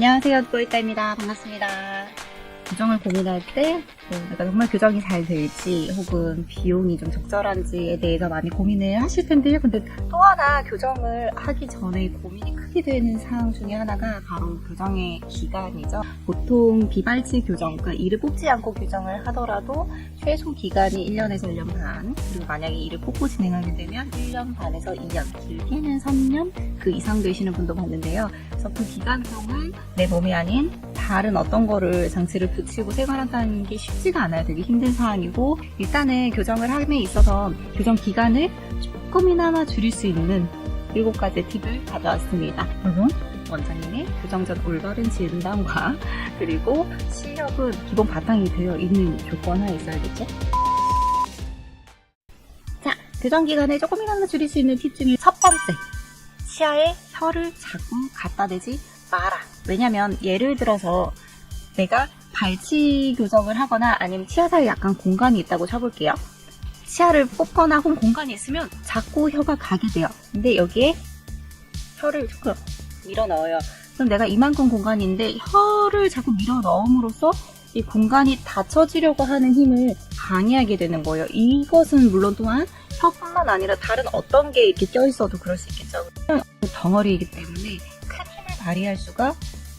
안녕하세요, 또이따입니다. 반갑습니다. 교정을 고민할 때 내가 정말 교정이 잘 될지 혹은 비용이 좀 적절한지에 대해서 많이 고민을 하실 텐데요. 근데 또 하나 교정을 하기 전에 고민이 크게 되는 사항 중에 하나가 바로 교정의 기간이죠. 보통 비발치 교정, 그러니까 이를 뽑지 않고 교정을 하더라도 최소 기간이 1년에서 1년 반, 그리고 만약에 이를 뽑고 진행하게 되면 1년 반에서 2년, 길게는 3년 그 이상 되시는 분도 봤는데요. 그래서 그 기간 동안 내 몸이 아닌 다른 어떤 거를 장치를 붙이고 생활한다는 게 쉽지가 않아요. 되게 힘든 사항이고, 일단은 교정을 함에 있어서 교정 기간을 조금이나마 줄일 수 있는 7가지 팁을 가져왔습니다. 물론 원장님의 교정 전 올바른 진단과 그리고 실력은 기본 바탕이 되어 있는 조건 하에 있어야겠죠. 자, 교정 기간을 조금이나마 줄일 수 있는 팁 중에 첫 번째, 치아에 혀를 자꾸 갖다 대지 마라. 왜냐면 예를 들어서 내가 발치 교정을 하거나 아니면 치아 사이에 약간 공간이 있다고 쳐볼게요. 치아를 뽑거나 혹은 공간이 있으면 자꾸 혀가 가게 돼요. 근데 여기에 혀를 조금 밀어 넣어요. 그럼 내가 이만큼 공간인데 혀를 자꾸 밀어 넣음으로써 이 공간이 닫혀지려고 하는 힘을 방해하게 되는 거예요. 이것은 물론 또한 혀뿐만 아니라 다른 어떤 게 이렇게 껴있어도 그럴 수 있겠죠. 덩어리이기 때문에 큰 힘을 발휘할 수가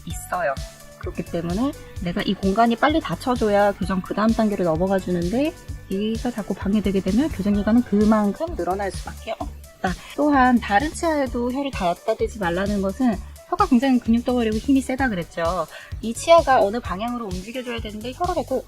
있어요. 그렇기 때문에 내가 이 공간이 빨리 닫혀줘야 교정 그 다음 단계로 넘어가 주는데 이가 자꾸 방해되게 되면 교정 기간은 그만큼 늘어날 수밖에 없다. 또한 다른 치아에도 혀를 닫다 대지 말라는 것은 혀가 굉장히 근육덩어리고 힘이 세다 그랬죠. 이 치아가 어느 방향으로 움직여줘야 되는데 혀를 자꾸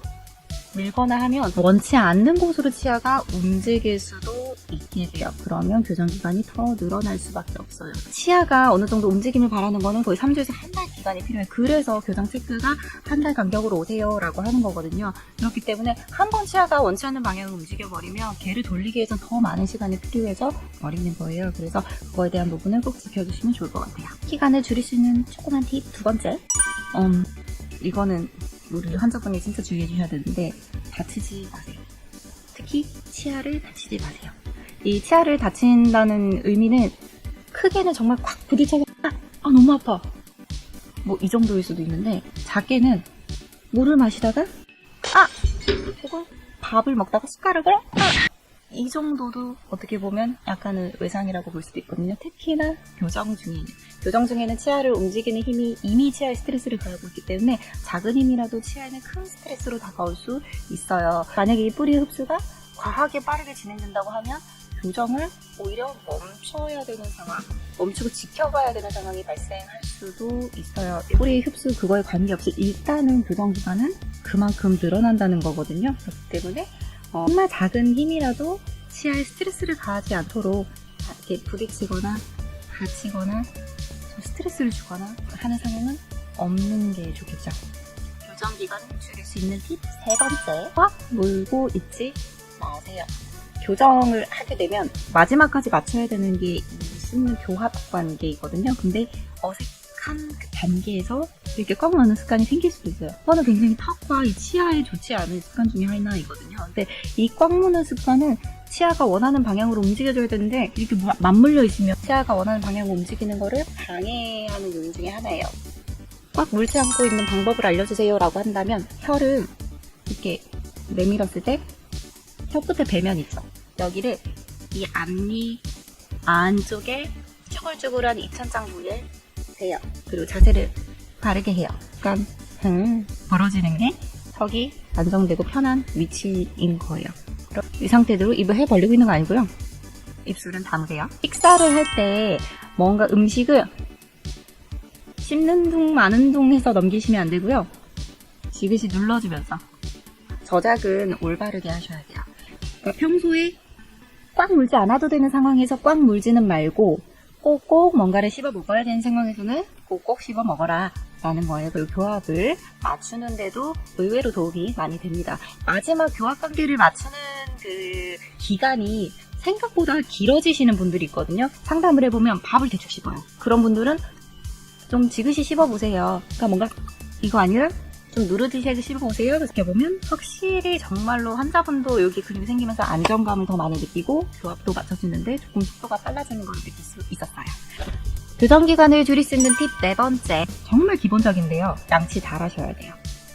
밀거나 하면 원치 않는 곳으로 치아가 움직일 수도 있게 돼요. 그러면 교정 기간이 더 늘어날 수밖에 없어요. 치아가 어느 정도 움직임을 바라는 거는 거의 3주에서 한 달 기간이 필요해요. 그래서 교정 체크가 한 달 간격으로 오세요 라고 하는 거거든요. 그렇기 때문에 한 번 치아가 원치 않는 방향으로 움직여버리면 걔를 돌리기 위해서 더 많은 시간이 필요해져 버리는 거예요. 그래서 그거에 대한 부분을 꼭 지켜주시면 좋을 것 같아요. 기간을 줄일 수 있는 조그만 팁 두 번째, 이거는 우리 환자분이 진짜 주의해 주셔야 되는데, 다치지 마세요. 특히 치아를 다치지 마세요. 이 치아를 다친다는 의미는 크게는 정말 꽉 부딪혀서 너무 아파 뭐 이 정도일 수도 있는데, 작게는 물을 마시다가 혹은 밥을 먹다가 숟가락을 이 정도도 어떻게 보면 약간은 외상이라고 볼 수도 있거든요. 특히나 교정 중에는 치아를 움직이는 힘이 이미 치아에 스트레스를 가하고 있기 때문에 작은 힘이라도 치아에는 큰 스트레스로 다가올 수 있어요. 만약에 이 뿌리 흡수가 과하게 빠르게 진행된다고 하면 교정을 오히려 멈춰야 되는 상황, 멈추고 지켜봐야 되는 상황이 발생할 수도 있어요. 뿌리 흡수 그거에 관계없이 일단은 교정 기간은 그만큼 늘어난다는 거거든요. 그렇기 때문에 정말 작은 힘이라도 치아에 스트레스를 가하지 않도록 이렇게 부딪히거나 다치거나 스트레스를 주거나 하는 상황은 없는 게 좋겠죠. 교정 기간을 줄일 수 있는 팁 세 번째, 꽉 물고 있지 마세요. 교정을 하게 되면 마지막까지 맞춰야 되는 게 이 씹는 교합 관계이거든요. 근데 어색한 그 단계에서 이렇게 꽉 마는 습관이 생길 수도 있어요. 그거는 굉장히 턱과 이 치아에 좋지 않은 습관 중에 하나이거든요. 근데 이 꽉 무는 습관은 치아가 원하는 방향으로 움직여줘야 되는데 이렇게 맞물려 있으면 치아가 원하는 방향으로 움직이는 거를 방해하는 요인 중에 하나예요. 꽉 물지 않고 있는 방법을 알려주세요 라고 한다면, 혀를 이렇게 내밀었을 때 혀 끝에 배면 있죠. 여기를 이 앞니 안쪽에 쭈글쭈글한 입천장 부위에 대요. 그리고 자세를 바르게 해요. 그러니까 벌어지는 게 턱이 안정되고 편한 위치인 거예요. 그럼 이 상태대로 입을 해 벌리고 있는 거 아니고요. 입술은 담으세요. 식사를 할 때 뭔가 음식을 씹는 둥 마는 둥 해서 넘기시면 안 되고요. 지그시 눌러주면서 저작은 올바르게 하셔야 돼요. 그러니까 평소에 꽉 물지 않아도 되는 상황에서 꽉 물지는 말고 꼭꼭 뭔가를 씹어 먹어야 되는 상황에서는 꼭꼭 씹어 먹어라 라는 거예요. 그리고 교합을 맞추는데도 의외로 도움이 많이 됩니다. 마지막 교합 관계를 맞추는 그 기간이 생각보다 길어지시는 분들이 있거든요. 상담을 해보면 밥을 대충 씹어요. 그런 분들은 좀 지그시 씹어보세요. 그러니까 뭔가 이거 아니라 좀 누르듯이 씹어보세요. 이렇게 보면 확실히 정말로 환자분도 여기 근육이 생기면서 안정감을 더 많이 느끼고 교합도 맞춰지는데 조금 속도가 빨라지는 걸 느낄 수 있었어요. 교정기간을 줄일 수 있는 팁 네 번째. 정말 기본적인데요. 양치 잘 하셔야 돼요.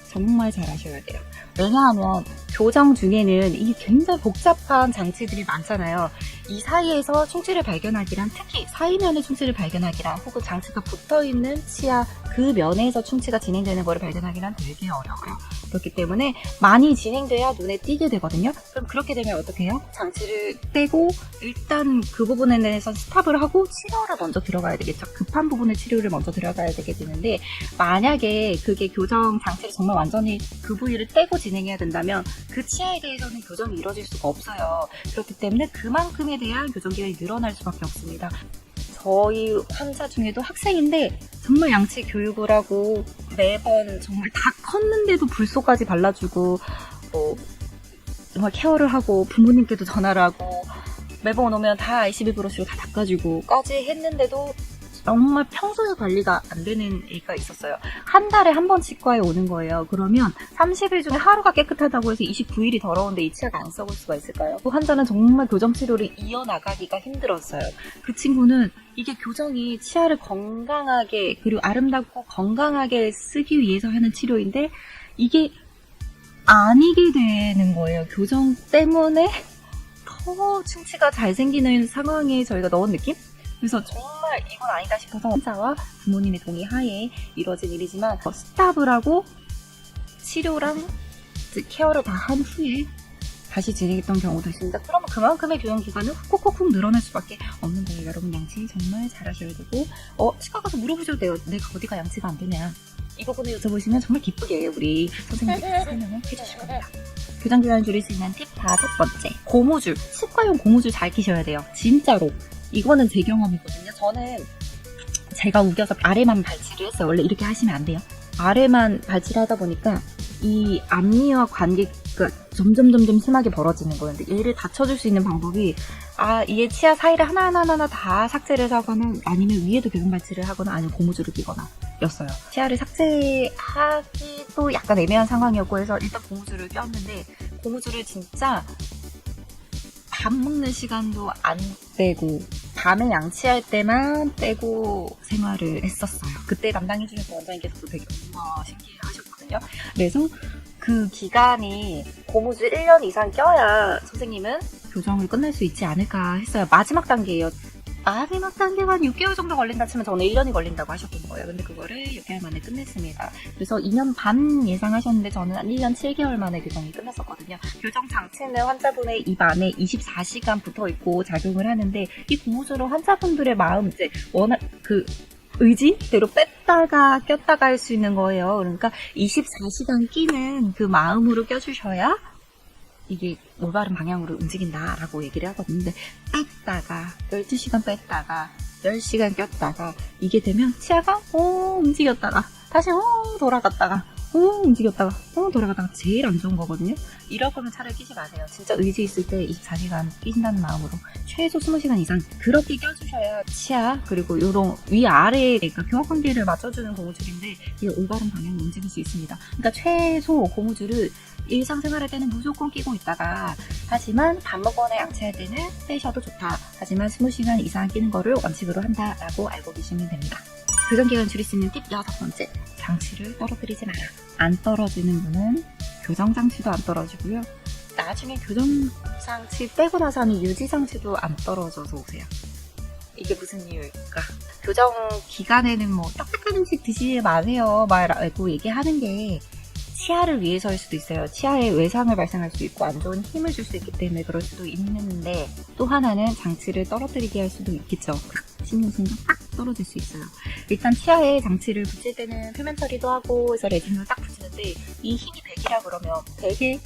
정말 잘 하셔야 돼요. 왜냐하면 교정 중에는 이게 굉장히 복잡한 장치들이 많잖아요. 이 사이에서 충치를 발견하기란, 특히 사이면에 충치를 발견하기란, 혹은 장치가 붙어있는 치아 그 면에서 충치가 진행되는 거를 발견하기란 되게 어려워요. 그렇기 때문에 많이 진행돼야 눈에 띄게 되거든요. 그럼 그렇게 되면 어떻게 해요? 장치를 떼고 일단 그 부분에 대해서 스탑을 하고 치료를 먼저 들어가야 되겠죠. 급한 부분의 치료를 먼저 들어가야 되게 되는데, 만약에 그게 교정 장치를 정말 완전히 그 부위를 떼고 진행해야 된다면 그 치아에 대해서는 교정이 이루어질 수가 없어요. 그렇기 때문에 그만큼에 대한 교정기간이 늘어날 수밖에 없습니다. 저희 환자 중에도 학생인데 정말 양치 교육을 하고 매번 정말 다 컸는데도 불소까지 발라주고 정말 케어를 하고 부모님께도 전화를 하고 매번 오면 다 ICB 브러쉬로 다 닦아주고까지 했는데도 정말 평소에 관리가 안 되는 애가 있었어요. 한 달에 한 번 치과에 오는 거예요. 그러면 30일 중에 하루가 깨끗하다고 해서 29일이 더러운데 이 치아가 안 썩을 수가 있을까요? 그 환자는 정말 교정 치료를 이어나가기가 힘들었어요. 그 친구는 이게 교정이 치아를 건강하게 그리고 아름답고 건강하게 쓰기 위해서 하는 치료인데 이게 아니게 되는 거예요. 교정 때문에 더 충치가 잘 생기는 상황에 저희가 넣은 느낌? 그래서 정말 이건 아니다 싶어서 환자와 부모님의 동의 하에 이루어진 일이지만 스탑을 하고 치료랑 케어를 다 한 후에 다시 진행했던 경우도 있습니다. 그러면 그만큼의 교정 기간은 훅훅훅 늘어날 수밖에 없는 거예요. 여러분 양치 정말 잘 하셔야 되고 치과 가서 물어보셔도 돼요. 내가 어디가 양치가 안 되냐. 이 부분을 여쭤보시면 정말 기쁘게 우리 선생님께서 설명을 해주실 겁니다. 교정 기간을 줄일 수 있는 팁 다섯 번째. 고무줄. 치과용 고무줄 잘 끼셔야 돼요. 진짜로. 이거는 제 경험이거든요. 저는 제가 우겨서 아래만 발치를 했어요. 원래 이렇게 하시면 안 돼요. 아래만 발치를 하다 보니까 이 앞니와 관계가 점점 심하게 벌어지는 거예요. 근데 얘를 닫혀줄 수 있는 방법이 얘 치아 사이를 하나하나 다 삭제를 하거나 아니면 위에도 교정 발치를 하거나 아니면 고무줄을 끼거나 였어요. 치아를 삭제하기도 약간 애매한 상황이었고 해서 일단 고무줄을 꼈는데 고무줄을 진짜 밥 먹는 시간도 안 떼고 밤에 양치할 때만 떼고 생활을 했었어요. 그때 담당해주셔서 원장님께서도 되게 신기해하셨거든요. 그래서 그 기간이 고무줄 1년 이상 껴야 선생님은 교정을 끝낼 수 있지 않을까 했어요. 마지막 단계예요. 마지막 단계가 한 6개월 정도 걸린다 치면 저는 1년이 걸린다고 하셨던 거예요. 근데 그거를 6개월 만에 끝냈습니다. 그래서 2년 반 예상하셨는데 저는 한 1년 7개월 만에 교정이 끝났었거든요. 교정 장치는 환자분의 입 안에 24시간 붙어 있고 작용을 하는데 이 고무줄은 환자분들의 마음 이제 워낙 의지대로 뺐다가 꼈다가 할 수 있는 거예요. 그러니까 24시간 끼는 그 마음으로 껴주셔야 이게 올바른 방향으로 움직인다라고 얘기를 하거든요. 근데 뺐다가 12시간 뺐다가 10시간 꼈다가 이게 되면 치아가 움직였다가 다시 돌아갔다가 움직였다가 돌아갔다가 제일 안 좋은 거거든요. 이럴 거면 차라리 끼지 마세요. 진짜 의지 있을 때 24시간 끼신다는 마음으로 최소 20시간 이상 그렇게 껴주셔야 치아 그리고 요런 위아래 그러니까 교합관계를 맞춰주는 고무줄인데 이게 올바른 방향으로 움직일 수 있습니다. 그러니까 최소 고무줄을 일상생활할 때는 무조건 끼고 있다가 하지만 밥 먹거나 양치할 때는 빼셔도 좋다. 하지만 20시간 이상 끼는 거를 원칙으로 한다라고 알고 계시면 됩니다. 교정기간 줄일 수 있는 팁 여섯 번째. 장치를 떨어뜨리지 마라. 안 떨어지는 분은 교정장치도 안 떨어지고요. 나중에 교정장치 빼고 나서 하는 유지장치도 안 떨어져서 오세요. 이게 무슨 이유일까? 교정 기간에는 딱딱한 음식 드시지 마세요 말고 얘기하는 게 치아를 위해서일 수도 있어요. 치아에 외상을 발생할 수 있고 안 좋은 힘을 줄 수 있기 때문에 그럴 수도 있는데 또 하나는 장치를 떨어뜨리게 할 수도 있겠죠. 씹는 순간 딱 떨어질 수 있어요. 일단 치아에 장치를 붙일 때는 표면 처리도 하고 해서 레진을 딱 붙이는데 이 힘이 100이라 그러면 100에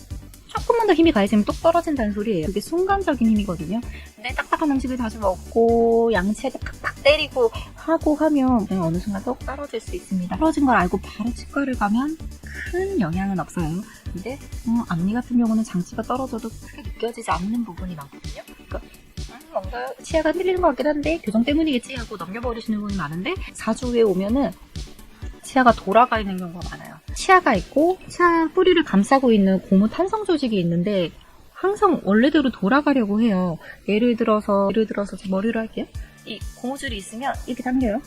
조금만 더 힘이 가해지면 똑 떨어진다는 소리예요. 그게 순간적인 힘이거든요. 근데 딱딱한 음식을 자주 먹고 양치할 때 팍팍 때리고 하고 하면 그냥 어느 순간 똑 떨어질 수 있습니다. 떨어진 걸 알고 바로 치과를 가면 큰 영향은 없어요. 근데 앞니 같은 경우는 장치가 떨어져도 크게 느껴지지 않는 부분이 많거든요. 그러니까 뭔가 치아가 흔들리는 것 같긴 한데 교정 때문이겠지 하고 넘겨버리시는 분이 많은데 4주 후에 오면은 치아가 돌아가 있는 경우가 많아요. 치아가 있고 치아 뿌리를 감싸고 있는 고무 탄성 조직이 있는데 항상 원래대로 돌아가려고 해요. 예를 들어서 제 머리로 할게요. 이 고무줄이 있으면 이렇게 당겨요.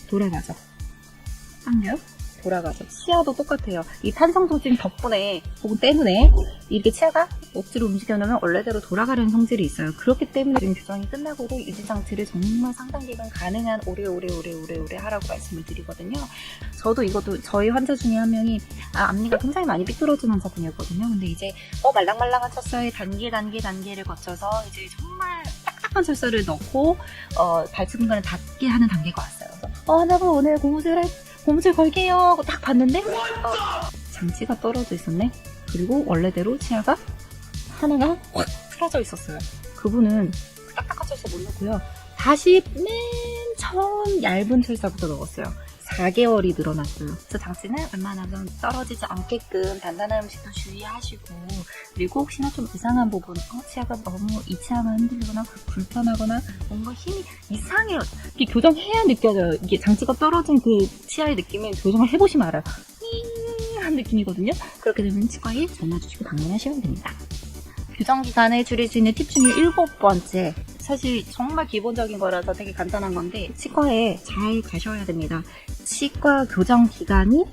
돌아가죠. 당겨요. 돌아가죠. 치아도 똑같아요. 이 탄성 소진 덕분에 혹은 때문에 이렇게 치아가 억지로 움직여놓으면 원래대로 돌아가려는 성질이 있어요. 그렇기 때문에 지금 교정이 끝나고도 유지 장치를 정말 상당 기간 가능한 오래 하라고 말씀을 드리거든요. 저도 이것도 저희 환자 중에 한 명이 앞니가 굉장히 많이 삐뚤어진 환자분이었거든요. 근데 이제 말랑말랑한 철사의 단계를 거쳐서 이제 정말 딱딱한 철사를 넣고 발치 공간을 닿게 하는 단계가 왔어요. 그래서 환자분 오늘 고무줄 걸게요 하고 딱 봤는데 장치가 떨어져 있었네. 그리고 원래대로 치아가 하나가 확 틀어져 있었어요. 그분은 딱딱한 철사 못 넣고요. 다시 맨 처음 얇은 철사부터 넣었어요. 4개월이 늘어났어요. 그래서 장치는 웬만하면 떨어지지 않게끔 단단한 음식도 주의하시고, 그리고 혹시나 좀 이상한 부분, 치아가 너무 이 치아가 흔들리거나 불편하거나 뭔가 힘이 이상해요. 이게 교정해야 느껴져요. 이게 장치가 떨어진 그 치아의 느낌은 교정을 해보시면 알아요. 한 느낌이거든요. 그렇게 되면 치과에 전화 주시고 방문하시면 됩니다. 교정 기간을 줄일 수 있는 팁 중에 7번째. 사실 정말 기본적인 거라서 되게 간단한 건데 치과에 잘 가셔야 됩니다. 치과 교정 기간이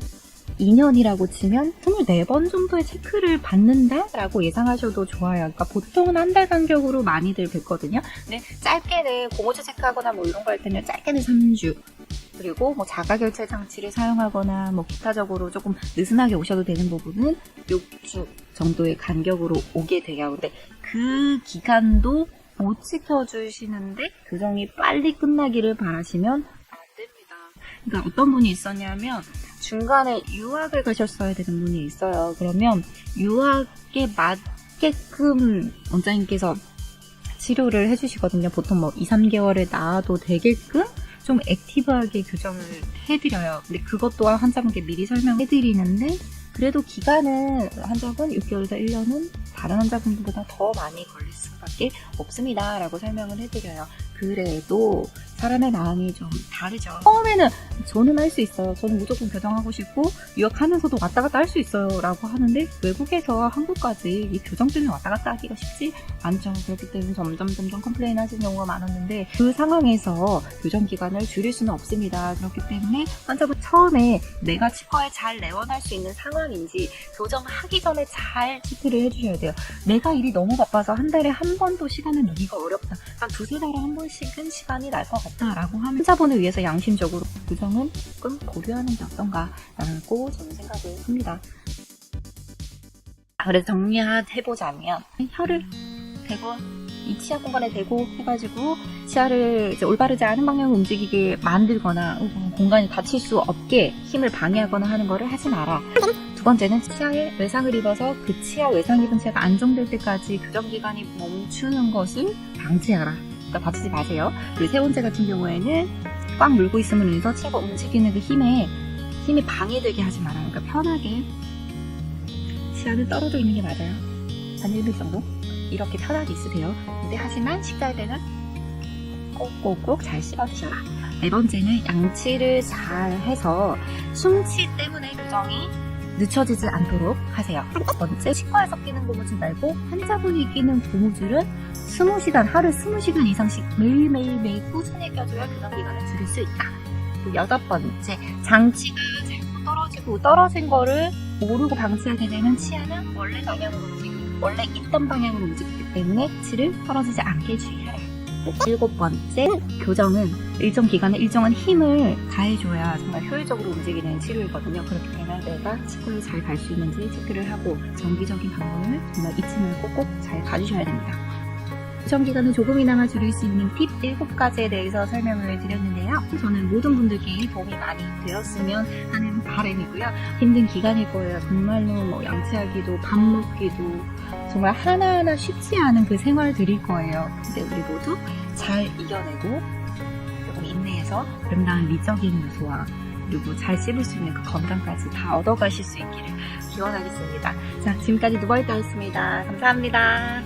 2년이라고 치면 24번 정도의 체크를 받는다라고 예상하셔도 좋아요. 그러니까 보통은 한 달 간격으로 많이들 뵙거든요. 근데 짧게는 고무줄 체크하거나 뭐 이런 거 할 때는 짧게는 3주. 그리고 뭐 자가결제 장치를 사용하거나 뭐 기타적으로 조금 느슨하게 오셔도 되는 부분은 6주 정도의 간격으로 오게 돼요. 근데 그 기간도 못 지켜주시는데 교정이 빨리 끝나기를 바라시면 안 됩니다. 그러니까 어떤 분이 있었냐면 중간에 유학을 가셨어야 되는 분이 있어요. 그러면 유학에 맞게끔 원장님께서 치료를 해주시거든요. 보통 뭐 2, 3개월에 나아도 되게끔 좀 액티브하게 교정을 해드려요. 근데 그것 또한 환자분께 미리 설명해드리는데 그래도 기간은 환자분 6개월에서 1년은 다른 환자분들보다 더 많이 걸릴 수밖에 없습니다 라고 설명을 해드려요. 그래도 사람의 마음이 좀 다르죠. 처음에는 저는 할 수 있어요. 저는 무조건 교정하고 싶고 유학하면서도 왔다 갔다 할 수 있어요 라고 하는데 외국에서 한국까지 이 교정 때문에 왔다 갔다 하기가 쉽지 않죠. 그렇기 때문에 점점 컴플레인 하시는 경우가 많았는데 그 상황에서 교정 기간을 줄일 수는 없습니다. 그렇기 때문에 환자분 처음에 내가 치과에 잘 내원할 수 있는 상황인지 교정하기 전에 잘 체크를 해주셔야 돼요. 내가 일이 너무 바빠서 한 달에 한 번도 시간을 내기가 어렵다. 한 2-3달에 한 번씩은 시간이 날 것 같다 라고 하면 환자분을 위해서 양심적으로 교정은 조금 고려하는 게 어떤가 라고 저는 생각을 합니다. 그래서 정리해보자면 혀를 대고 이 치아 공간에 대고 해가지고 치아를 이제 올바르지 않은 방향으로 움직이게 만들거나 공간이 닫힐 수 없게 힘을 방해하거나 하는 거를 하지 마라. 두 번째는 치아에 외상을 입어서 그 치아 외상 입은 치아가 안정될 때까지 교정 기간이 멈추는 것을 방지하라. 그러니까 다치지 마세요. 그리고 세 번째 같은 경우에는 꽉 물고 있으면 인해서 치아가 움직이는 그 힘이 방해되게 하지 마라. 그러니까 편하게 치아는 떨어져 있는 게 맞아요. 한 1mm 정도? 이렇게 편하게 있으세요. 근데 하지만 식사할 때는 꼭꼭꼭 잘 씹어 드셔라. 네 번째는 양치를 잘 해서 숨치 때문에 교정이 늦춰지지 않도록 하세요. 첫 번째, 치과에서 끼는 고무줄 말고 환자분이 끼는 고무줄은 20시간, 하루 20시간 이상씩 매일 꾸준히 껴줘야 교정 기간을 줄일 수 있다. 그리고 여섯 번째, 장치가 잘못 떨어지고 떨어진 거를 모르고 방치하게 되면 치아는 원래 방향으로 원래 있던 방향으로 움직이기 때문에 치를 떨어지지 않게 주의하라. 일곱 번째, 교정은 일정 기간에 일정한 힘을 가해줘야 정말 효율적으로 움직이는 치료이거든요. 그렇기 때문에 내가 치과에 잘 갈 수 있는지 체크를 하고 정기적인 방문을 정말 잊지 말고 꼭 잘 가주셔야 됩니다. 교정 기간을 조금이나마 줄일 수 있는 팁 7가지에 대해서 설명을 드렸는데요. 저는 모든 분들께 도움이 많이 되었으면 하는 바람이고요. 힘든 기간일 거예요. 정말로 뭐 양치하기도 밥 먹기도 정말 하나하나 쉽지 않은 그 생활들일 거예요. 근데 우리 모두 잘 이겨내고 조금 인내해서 아름다운 미적인 요소와 그리고 잘 씹을 수 있는 그 건강까지 다 얻어가실 수 있기를 기원하겠습니다. 자, 지금까지 누버이다였습니다. 감사합니다.